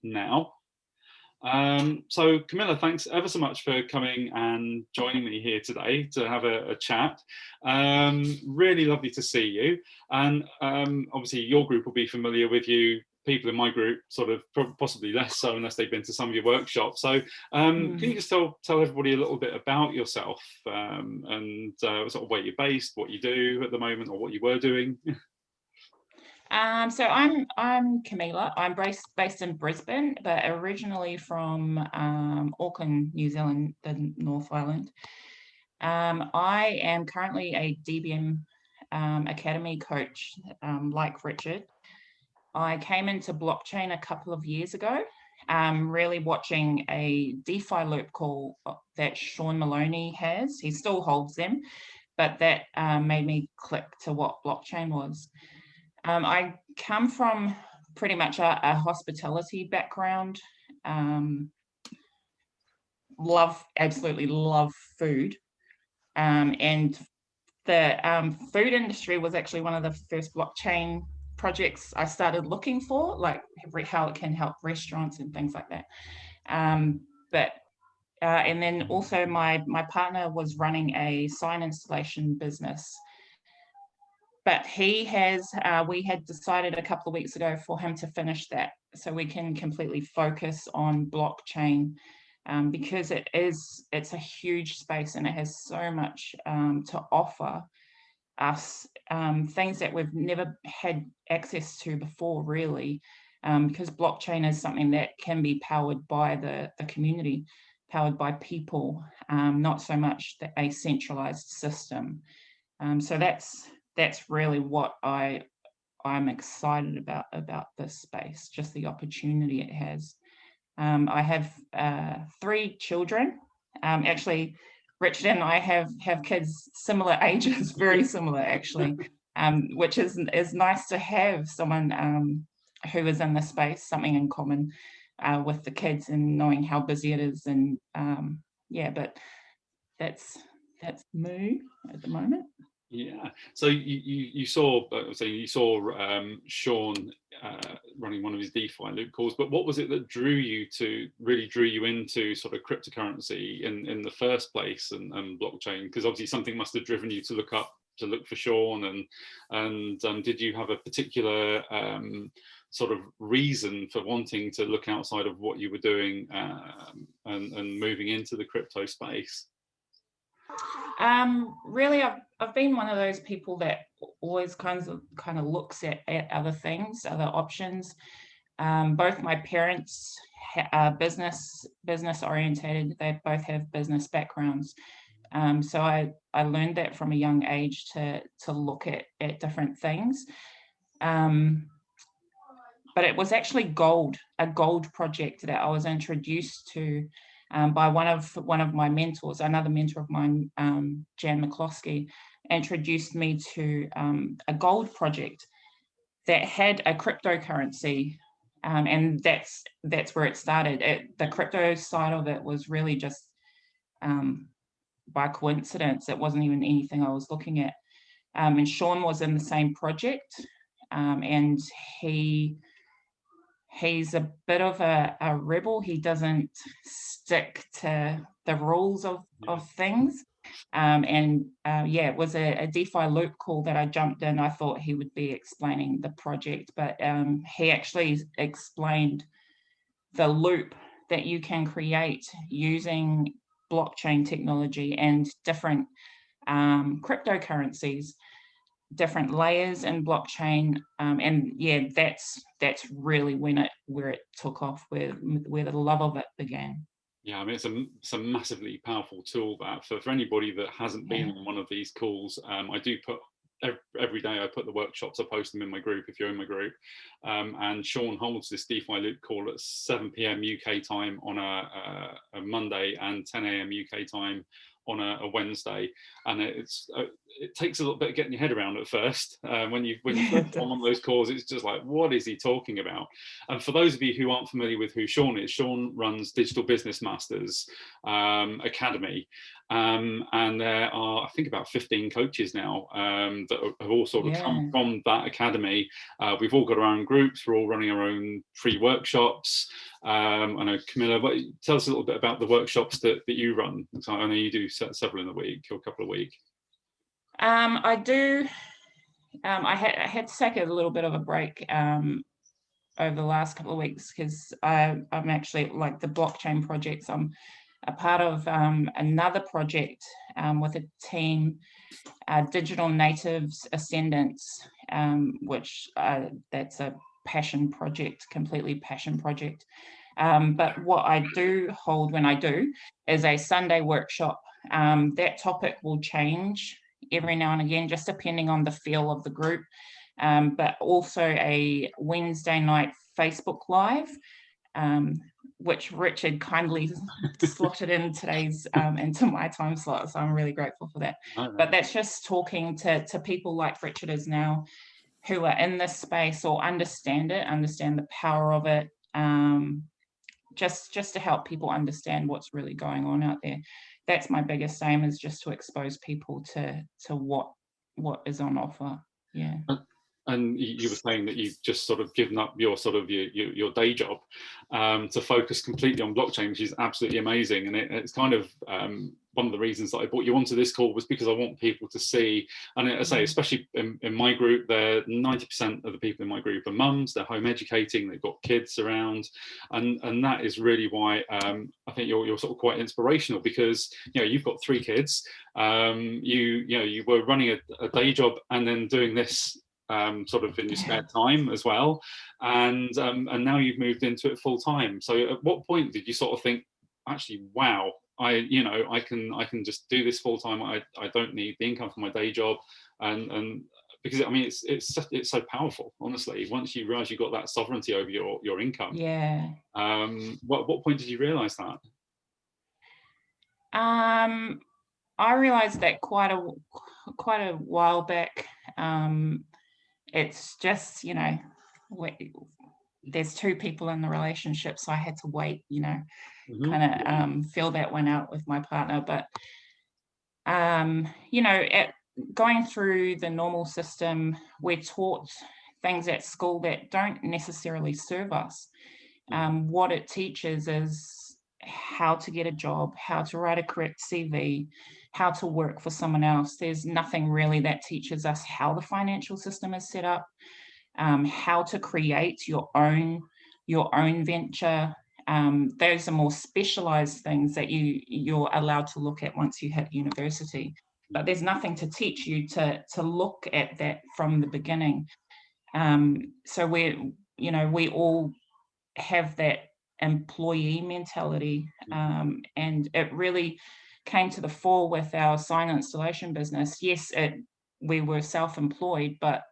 now. So Camilla, thanks ever so much for coming and joining me here today to have a chat. Really lovely to see you. And obviously your group will be familiar with you. People in my group sort of possibly less so unless they've been to some of your workshops. So can you just tell everybody a little bit about yourself and sort of where you're based, what you do at the moment, or what you were doing? So I'm Camilla. I'm based in Brisbane, but originally from Auckland, New Zealand, the North Island. I am currently a DBM Academy coach, like Richard. I came into blockchain a couple of years ago, really watching a DeFi loop call that Sean Maloney has. He still holds them, but that made me click to what blockchain was. I come from pretty much a hospitality background. Absolutely love food. And the food industry was actually one of the first blockchain projects I started looking for, like how it can help restaurants and things like that. And then also my partner was running a sign installation business. But we had decided a couple of weeks ago for him to finish that so we can completely focus on blockchain, because it's a huge space and it has so much to offer us, things that we've never had access to before, really, because blockchain is something that can be powered by the community, powered by people, not so much a centralized system. So that's really what I'm excited about this space, just the opportunity it has. I have 3 children. Actually, Richard and I have kids similar ages, very similar actually, which is nice to have someone who is in the space, something in common with the kids and knowing how busy it is. And yeah, but that's me at the moment. Yeah. So you saw Sean running one of his DeFi loop calls, but what was it that really drew you into sort of cryptocurrency in the first place and blockchain? Because obviously something must have driven you to look for Sean, and did you have a particular sort of reason for wanting to look outside of what you were doing and moving into the crypto space? Really, I've been one of those people that always kind of looks at other things, other options. Both my parents are business orientated. They both have business backgrounds. So I learned that from a young age to look at different things. But it was actually a gold project that I was introduced to by one of my mentors, another mentor of mine, Jan McCloskey, introduced me to a gold project that had a cryptocurrency, and that's where it started. The crypto side of it was really just by coincidence. It wasn't even anything I was looking at. And Sean was in the same project, and he's a bit of a rebel. He doesn't stick to the rules of things. It was a DeFi loop call that I jumped in. I thought he would be explaining the project, but he actually explained the loop that you can create using blockchain technology and different cryptocurrencies, different layers in blockchain, and yeah, that's really where it took off, where the love of it began. Yeah, I mean, it's a massively powerful tool that for anybody that hasn't been on one of these calls. I do put every day I put the workshops, I post them in my group if you're in my group, and Sean holds this DeFi loop call at 7 p.m. UK time on a Monday and 10 a.m. UK time on a Wednesday, and it takes a little bit of getting your head around at first. When you first on one of those calls, it's just like, what is he talking about? And for those of you who aren't familiar with who Sean is, Sean runs Digital Business Masters Academy. And there are, I think, about 15 coaches now that have all sort of come from that academy. We've all got our own groups. We're all running our own free workshops. I know, Camilla, but tell us a little bit about the workshops that you run. So I know you do several in a week or a couple a week. I do. I had to take a little bit of a break over the last couple of weeks, because I'm actually, like, the blockchain projects, I'm a part of another project with a team, Digital Natives Ascendants, which that's a passion project, completely passion project. But what I do hold when I do is a Sunday workshop. That topic will change every now and again, just depending on the feel of the group. But also a Wednesday night Facebook Live, which Richard kindly slotted in today's into my time slot. So I'm really grateful for that. But that's just talking to people like Richard is now, who are in this space or understand the power of it, just to help people understand what's really going on out there. That's my biggest aim, is just to expose people to what is on offer. Yeah. And you were saying that you've just sort of given up your your day job to focus completely on blockchain, which is absolutely amazing. And it's kind of one of the reasons that I brought you onto this call, was because I want people to see, and I say, especially in my group, 90% of the people in my group are mums. They're home educating, they've got kids around, and that is really why I think you're sort of quite inspirational, because you've got 3 kids. You were running a day job and then doing this sort of in your spare time as well, and now you've moved into it full time. So at what point did you sort of think, actually, wow, I can just do this full time. I don't need the income from my day job, and because I mean it's so powerful, honestly, once you realize you've got that sovereignty over your income. Yeah. What point did you realize that? I realized that quite a while back. It's just, there's 2 people in the relationship, so I had to wait, kind of feel that one out with my partner. But going through the normal system, we're taught things at school that don't necessarily serve us. What it teaches is how to get a job, how to write a correct CV, how to work for someone else. There's nothing really that teaches us how the financial system is set up, how to create your own venture. Those are more specialized things that you're allowed to look at once you hit university. But there's nothing to teach you to look at that from the beginning. So we all have that employee mentality, and it really came to the fore with our sign installation business. Yes, we were self-employed, but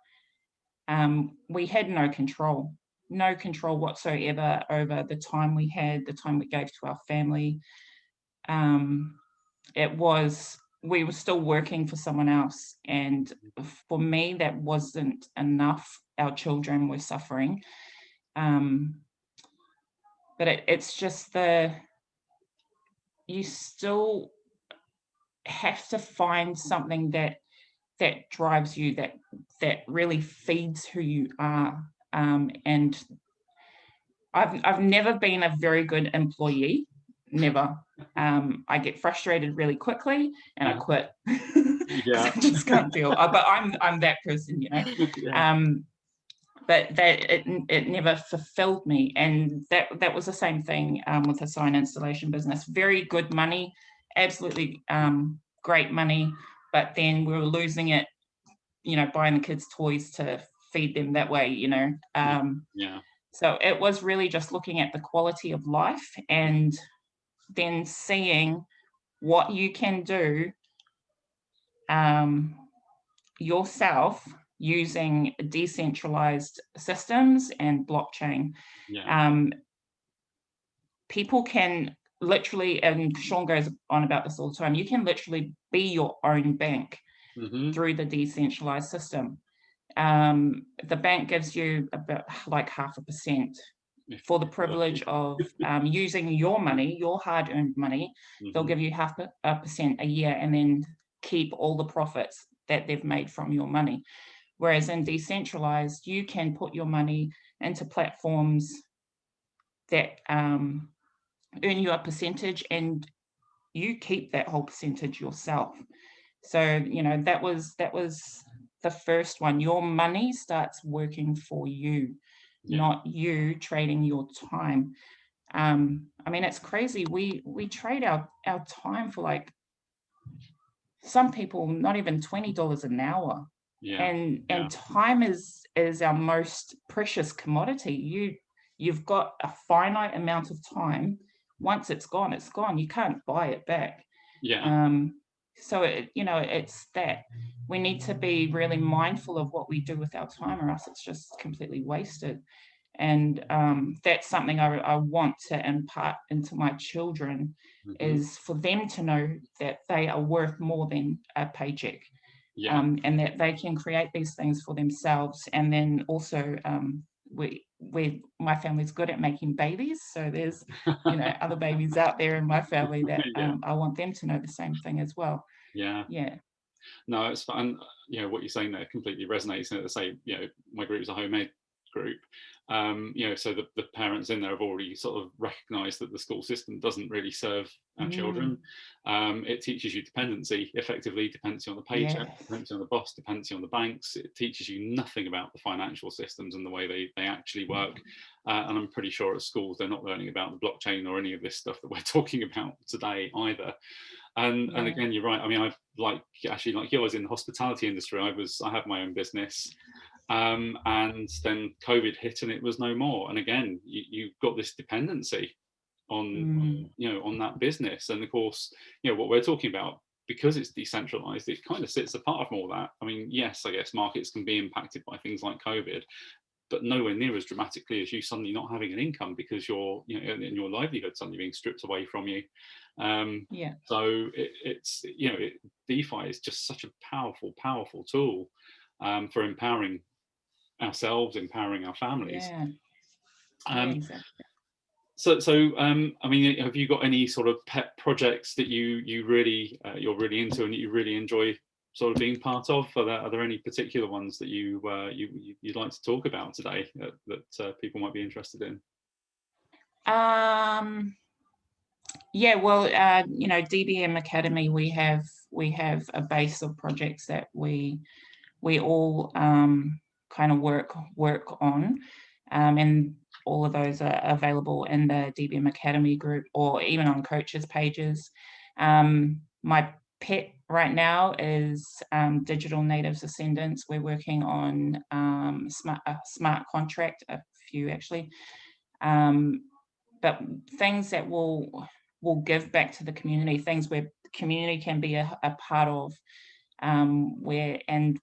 we had no control whatsoever over the time we had, the time we gave to our family. We were still working for someone else, and for me that wasn't enough. Our children were suffering. But it's just you still have to find something that drives you, that really feeds who you are. And I've never been a very good employee, never. I get frustrated really quickly and I quit. I just can't deal. But I'm that person, But that it never fulfilled me, and that was the same thing with the sign installation business. Very good money, absolutely great money, but then we were losing it, buying the kids toys to feed them that way, So it was really just looking at the quality of life, and then seeing what you can do yourself using decentralized systems and blockchain. People can literally, and Sean goes on about this all the time, you can literally be your own bank through the decentralized system. The bank gives you about like 0.5% for the privilege of using your money, your hard-earned money. They'll give you 0.5% a year and then keep all the profits that they've made from your money. Whereas in decentralized, you can put your money into platforms that earn you a percentage, and you keep that whole percentage yourself. So, you know, that was the first one. Your money starts working for you, not you trading your time. I mean, it's crazy. We trade our time for, like, some people not even $20 an hour. And time is our most precious commodity. You've got a finite amount of time. Once it's gone, it's gone. You can't buy it back. So it's that we need to be really mindful of what we do with our time, or else it's just completely wasted. And that's something I want to impart into my children, is for them to know that they are worth more than a paycheck. And that they can create these things for themselves. And then also, my family's good at making babies, so there's other babies out there in my family that I want them to know the same thing as well. No, it's fun. What you're saying there completely resonates. And at the same, my group is a homemade group. So the parents in there have already sort of recognised that the school system doesn't really serve our children. It teaches you dependency, effectively, dependency on the paycheck, dependency on the boss, dependency on the banks. It teaches you nothing about the financial systems and the way they actually work. And I'm pretty sure at schools they're not learning about the blockchain or any of this stuff that we're talking about today either. And again, you're right. I mean, like you, I was in the hospitality industry. I had my own business. And then COVID hit and it was no more. And again, you've got this dependency on that business. And of course, what we're talking about, because it's decentralized, it kind of sits apart from all that. I mean, yes, I guess markets can be impacted by things like COVID, but nowhere near as dramatically as you suddenly not having an income because your livelihood suddenly being stripped away from you. So DeFi is just such a powerful tool for empowering ourselves, empowering our families. Exactly. So I mean, have you got any sort of pet projects that you're really into and that you really enjoy sort of being part of? Are there any particular ones that you'd like to talk about today that people might be interested in? Well, DBM Academy, we have a base of projects that we all kind of work on, and all of those are available in the DBM Academy group or even on coaches pages. My pet right now is digital natives ascendants. We're working on smart contract, a few actually, but things that will give back to the community, things where the community can be a part of, where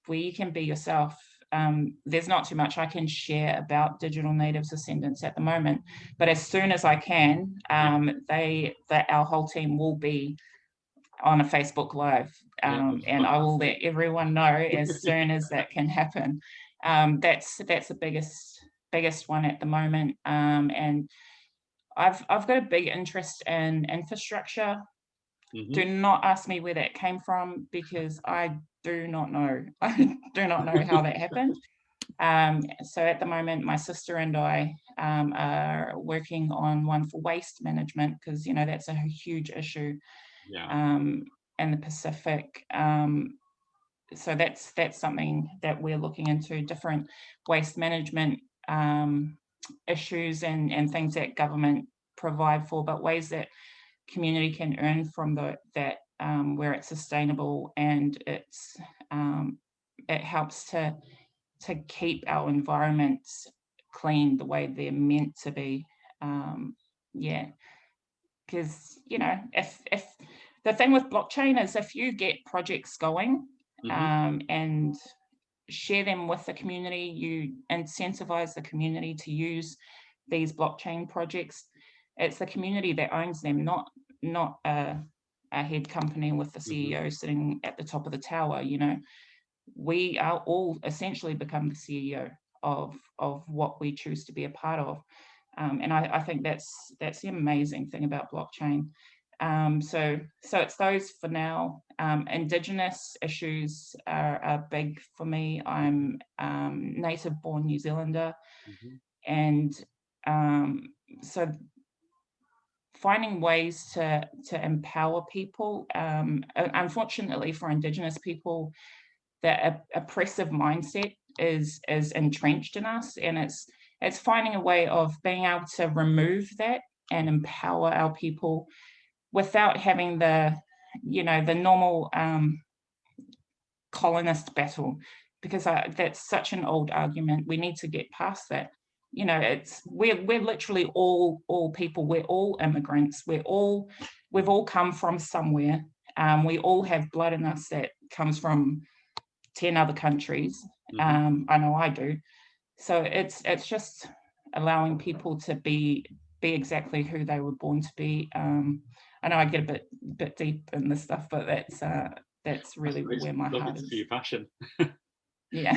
you can be yourself. There's not too much I can share about digital natives ascendants at the moment, but as soon as I can, our whole team will be on a Facebook Live, and I will let everyone know as soon as that can happen. That's the biggest one at the moment, and I've got a big interest in infrastructure. Do not ask me where that came from, because I do not know. I do not know how that happened. So at the moment, my sister and I are working on one for waste management, because that's a huge issue in the Pacific. So that's something that we're looking into, different waste management issues and things that government provide for, but ways that community can earn from that, where it's sustainable and it helps to keep our environments clean the way they're meant to be. Because if the thing with blockchain is, if you get projects going and share them with the community, you incentivize the community to use these blockchain projects, it's the community that owns them, not a head company with the CEO sitting at the top of the tower. You know, we are all essentially become the CEO of what we choose to be a part of. And I think that's the amazing thing about blockchain. So it's those for now. Indigenous issues are big for me. I'm native born New Zealander, and so finding ways to empower people. Unfortunately for Indigenous people, the oppressive mindset is entrenched in us, and it's finding a way of being able to remove that and empower our people without having the normal colonist battle, because that's such an old argument. We need to get past that. You know, we're literally all people. We're all immigrants. We've all come from somewhere. We all have blood in us that comes from 10 other countries. I know I do. So it's just allowing people to be exactly who they were born to be. I know I get a bit deep in this stuff, but that's really where my heart is. For your passion. Yeah.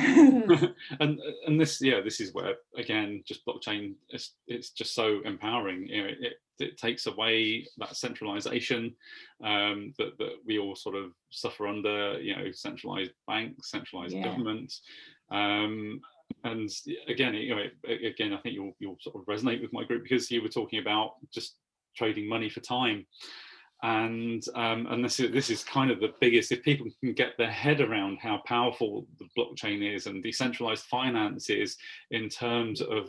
and this is where, again, just blockchain, it's just so empowering. You know, it takes away that centralization that we all sort of suffer under. You know, centralized banks, centralized government. And again, you know, again, I think you'll sort of resonate with my group, because you were talking about just trading money for time. And this is kind of the biggest, if people can get their head around how powerful the blockchain is and decentralized finance is in terms of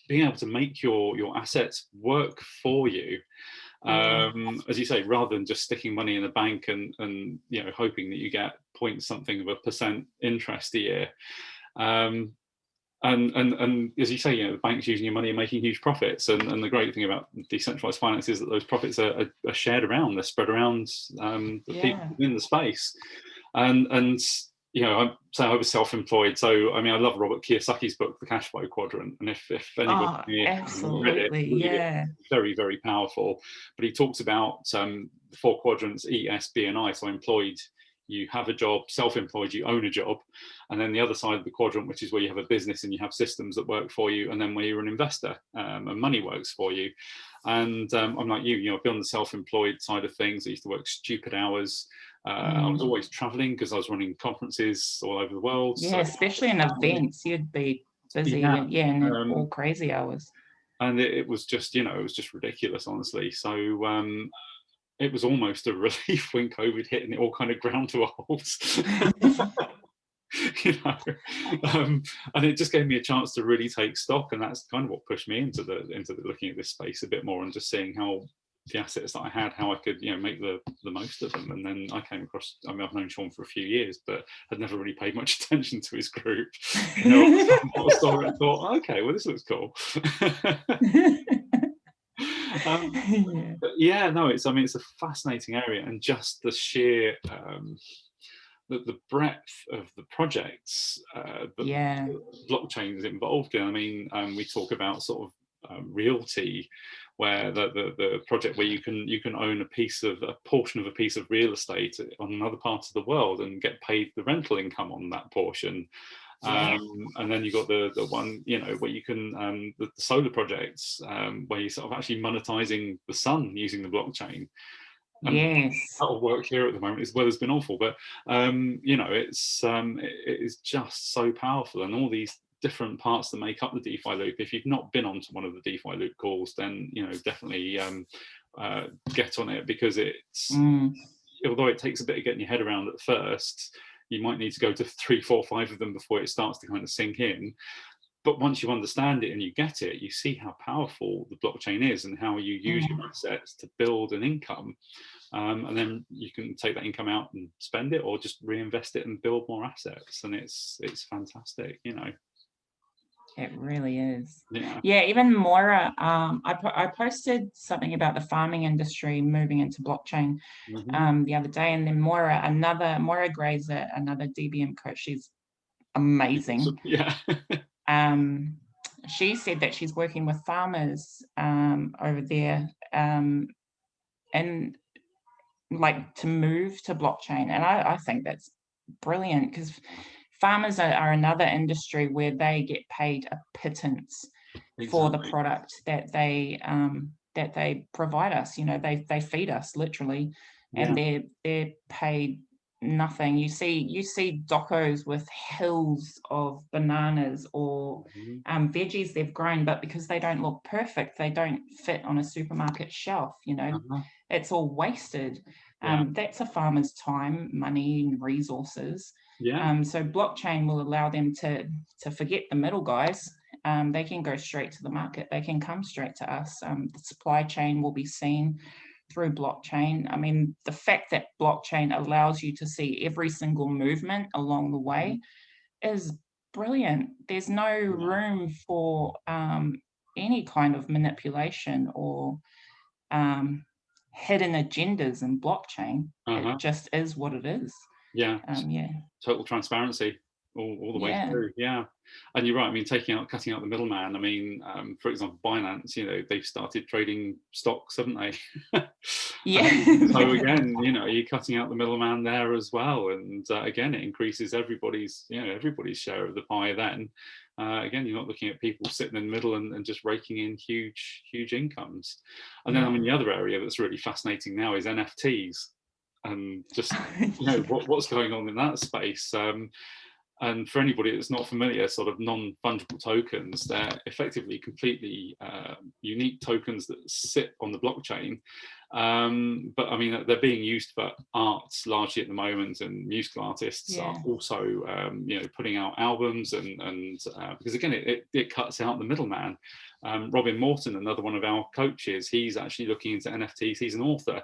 being able to make your assets work for you, as you say, rather than just sticking money in a bank and you know, hoping that you get point something of a % interest a year. And as you say, you know, the banks using your money and making huge profits. And the great thing about decentralized finance is that those profits are shared around, they're spread around the people in the space. And you know, I was self-employed, so I mean, I love Robert Kiyosaki's book, The Cash Flow Quadrant, and if anybody absolutely, read it, very, very powerful. But he talks about the 4 quadrants, E, S, B, and I. So employed, you have a job; self-employed, you own a job. And then the other side of the quadrant, which is where you have a business and you have systems that work for you, and then where you're an investor and money works for you. And I'm like you know, I've been on the self-employed side of things. I used to work stupid hours. I was always traveling because I was running conferences all over the world. Yeah, so, especially in events, you'd be busy. And all crazy hours. And it was just, you know, it was just ridiculous, honestly. So it was almost a relief when COVID hit and it all kind of ground to a halt. You know, and it just gave me a chance to really take stock, and that's kind of what pushed me into the looking at this space a bit more and just seeing how the assets that I had, how I could, you know, make the most of them. And then I came across, I mean, I've known Sean for a few years, but had never really paid much attention to his group. You know, I saw it and thought, okay, well, this looks cool. Yeah, no, it's a fascinating area, and just the sheer the breadth of the projects that blockchain is involved in. I mean, we talk about sort of realty, where the project where you can own a portion of a piece of real estate on another part of the world and get paid the rental income on that portion. And then you've got the one, you know, where you can the solar projects where you're sort of actually monetizing the sun using the blockchain. That'll work here at the moment. As well, has been awful, but you know, it is just so powerful, and all these different parts that make up the DeFi loop. If you've not been onto one of the DeFi loop calls, then you know, definitely get on it, because it's although it takes a bit of getting your head around at first, you might need to go to 3, 4, 5 of them before it starts to kind of sink in. But once you understand it and you get it, you see how powerful the blockchain is and how you use your assets to build an income. And then you can take that income out and spend it, or just reinvest it and build more assets. And it's fantastic, you know. It really is. Yeah, even Moira, I posted something about the farming industry moving into blockchain the other day, and then Moira Grazer, another DBM coach, she's amazing. she said that she's working with farmers over there, and like to move to blockchain. And I think that's brilliant, because farmers are another industry where they get paid a pittance for the Exactly. product that they provide us. You know, they feed us literally, Yeah. and they're paid nothing. You see docos with hills of bananas or Mhm. veggies they've grown, but because they don't look perfect, they don't fit on a supermarket shelf. You know, Uh-huh. it's all wasted. Yeah. That's a farmer's time, money, and resources. Yeah. So blockchain will allow them to forget the middle guys. They can go straight to the market. They can come straight to us. The supply chain will be seen through blockchain. I mean, the fact that blockchain allows you to see every single movement along the Mhm. way is brilliant. There's no Yeah. room for any kind of manipulation or um, hidden agendas in blockchain. It Uh-huh. just is what it is. Yeah. Yeah, Total transparency all the way yeah, through. Yeah, and you're right. I mean, cutting out the middleman. I mean, for example, Binance. They've started trading stocks, haven't they? So yeah, again, you're cutting out the middleman there as well, and again, it increases everybody's share of the pie. Then again, you're not looking at people sitting in the middle and just raking in huge incomes. And then, I yeah. mean, the other area that's really fascinating now is NFTs, and just Yeah. what's going on in that space. And for anybody that's not familiar, sort of non-fungible tokens, they're effectively completely unique tokens that sit on the blockchain. But I mean, they're being used for arts largely at the moment, and musical artists are Yeah, also, putting out albums, and because again, it cuts out the middleman. Robin Morton, another one of our coaches, he's actually looking into NFTs. He's an author,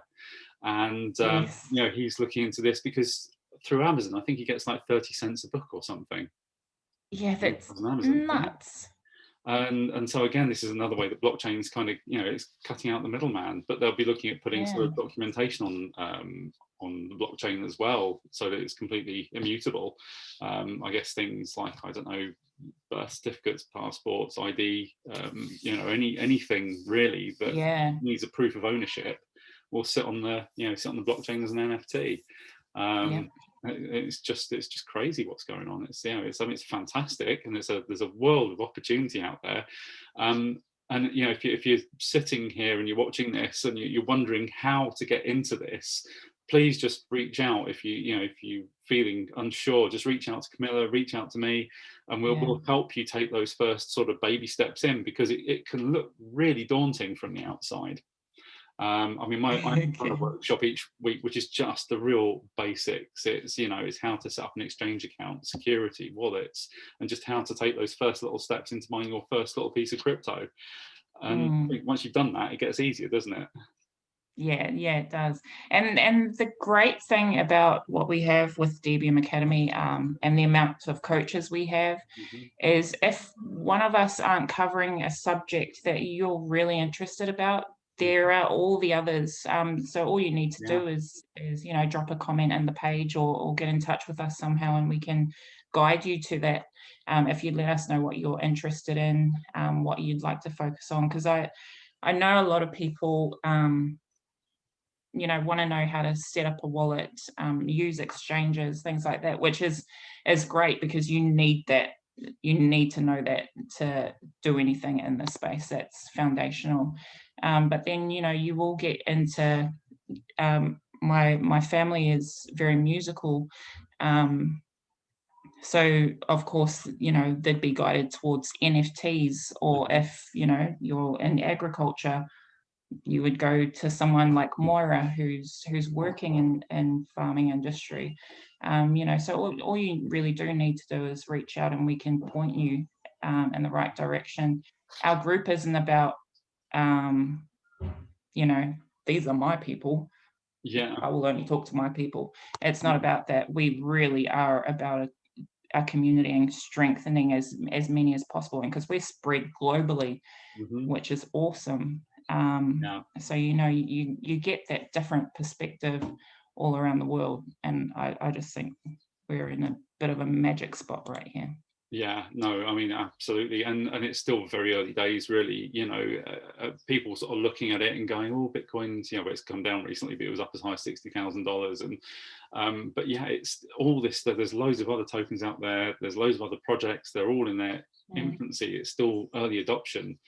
and yes. he's looking into this because through Amazon, I think he gets like 30 cents a book or something Yeah, that's on Amazon. Yeah. nuts. And so again, this is another way that blockchain is kind of, it's cutting out the middleman, but they'll be looking at putting sort Yeah, of documentation on the blockchain as well, so that it's completely immutable. I guess things like, I don't know, birth certificates, passports, ID, anything really that yeah, needs a proof of ownership will sit on the blockchain as an NFT. yeah, It's just crazy what's going on. It's fantastic, and there's a world of opportunity out there. And if you're sitting here and you're watching this and you're wondering how to get into this, please just reach out. If you're feeling unsure, just reach out to Camilla, reach out to me, and we'll, yeah. we'll help you take those first sort of baby steps in, because it can look really daunting from the outside. I mean, I run a Okay. workshop each week, which is just the real basics. It's how to set up an exchange account, security, wallets, and just how to take those first little steps into buying your first little piece of crypto. And I Mm. think once you've done that, it gets easier, doesn't it? Yeah, yeah, it does. And the great thing about what we have with DBM Academy, and the amount of coaches we have, Mhm. is if one of us aren't covering a subject that you're really interested about, there Mhm. are all the others. So all you need to Yeah, do is drop a comment in the page, or get in touch with us somehow, and we can guide you to that. If you let us know what you're interested in, what you'd like to focus on, because I know a lot of people. Want to know how to set up a wallet, use exchanges, things like that, which is great, because you need that. You need to know that to do anything in this space. That's foundational. But then you will get into, my family is very musical. Um, so of course, they'd be guided towards NFTs, or mhm. if you're in agriculture, you would go to someone like Moira, who's working in farming industry. So all you really do need to do is reach out, and we can point you in the right direction. Our group isn't about, um, you know, these are my people, Yeah, I will only talk to my people. It's not about that. We really are about a community and strengthening as many as possible, and because we're spread globally, mhm. which is awesome. Yeah. So you get that different perspective all around the world, and I just think we're in a bit of a magic spot right here. Yeah, no, I mean, absolutely. And it's still very early days, really. People sort of looking at it and going, oh, Bitcoin's, well, it's come down recently, but it was up as high as $60,000. And but yeah, it's all this, there's loads of other tokens out there. There's loads of other projects. They're all in their infancy. It's still early adoption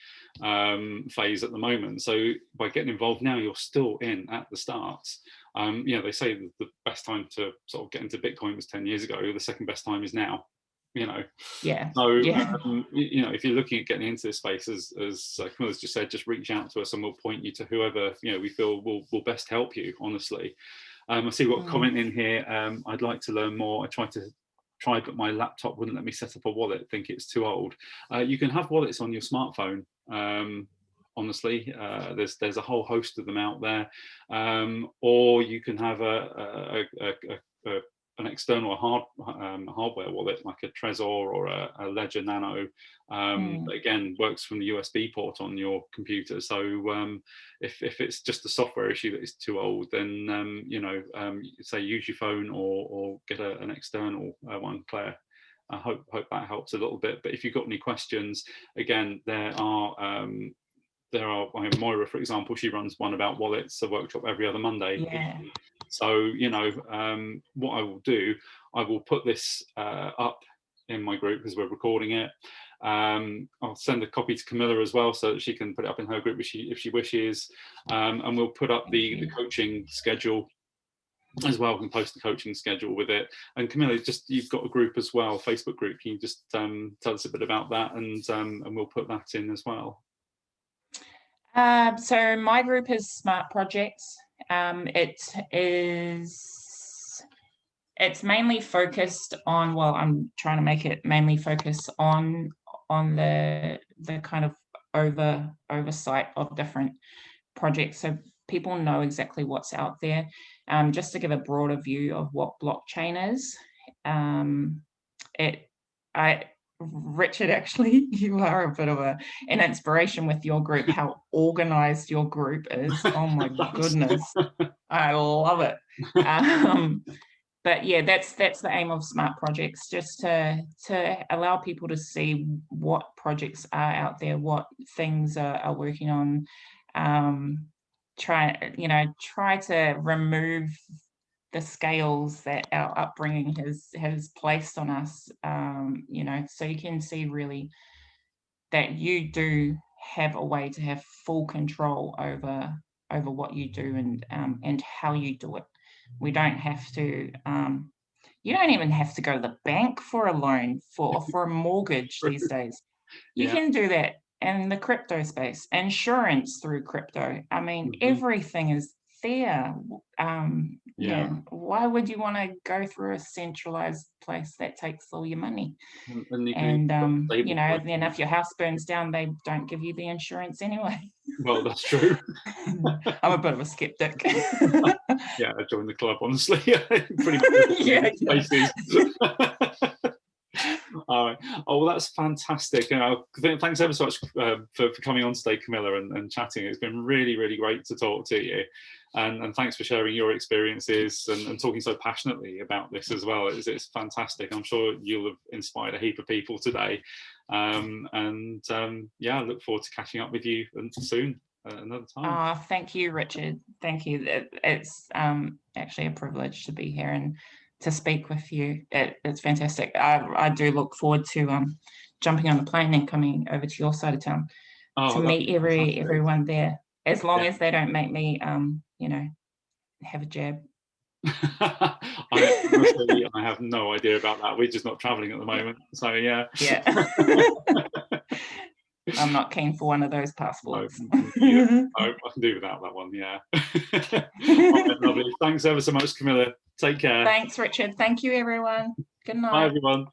phase at the moment. So by getting involved now, you're still in at the start. They say that the best time to sort of get into Bitcoin was 10 years ago. The second best time is now. Yeah. So Yeah. if you're looking at getting into this space, as Camilla's just said, just reach out to us and we'll point you to whoever we feel will best help you, honestly. I see we've got a comment in here. I'd like to learn more. I tried, but my laptop wouldn't let me set up a wallet. I think it's too old. You can have wallets on your smartphone. Honestly, there's a whole host of them out there, or you can have an external hardware wallet like a Trezor or a Ledger Nano, that again works from the USB port on your computer. So if it's just a software issue that is too old, then say use your phone or get an external one, Claire. I hope that helps a little bit. But if you've got any questions, again, there are Moira, for example, she runs One About Wallets, a workshop every other Monday. Yeah. So, what I will do, I will put this up in my group because we're recording it. I'll send a copy to Camilla as well so that she can put it up in her group if she wishes. And we'll put up the coaching schedule as well. We can post the coaching schedule with it. And Camilla, you've got a group as well, Facebook group. Can you just tell us a bit about that, and we'll put that in as well. So my group is Smart Projects. It's mainly focused on, well, I'm trying to make it mainly focus on the kind of oversight of different projects, so people know exactly what's out there. Just to give a broader view of what blockchain is, Richard, actually, you are a bit of an inspiration with your group, how organized your group is. Oh my goodness. I love it. But yeah, that's the aim of Smart Projects, just to allow people to see what projects are out there, what things are working on. Try to remove the scales that our upbringing has placed on us, so you can see really that you do have a way to have full control over what you do and how you do it. We don't have to, you don't even have to go to the bank for a loan, for a mortgage these days. You can do that in the crypto space, insurance through crypto. I mean, everything is there. Why would you want to go through a centralized place that takes all your money? And then if your house burns down, they don't give you the insurance anyway. Well, that's true. I'm a bit of a skeptic. Yeah, I joined the club, honestly. Pretty much. All right. Oh, well, that's fantastic. Thanks ever so much for coming on today, Camilla, and chatting. It's been really, really great to talk to you. And thanks for sharing your experiences and talking so passionately about this as well. It's fantastic. I'm sure you'll have inspired a heap of people today. I look forward to catching up with you soon, another time. Thank you, Richard. Thank you. It's actually a privilege to be here and to speak with you. It's fantastic. I do look forward to jumping on the plane and coming over to your side of town to meet everyone there, as long as they don't make me have a jab. I have no idea about that. We're just not traveling at the moment, so yeah. I'm not keen for one of those passports. No, I can do without that one. Yeah. Right, lovely. Thanks ever so much, Camilla. Take care. Thanks, Richard. Thank you, everyone. Good night. Bye, everyone.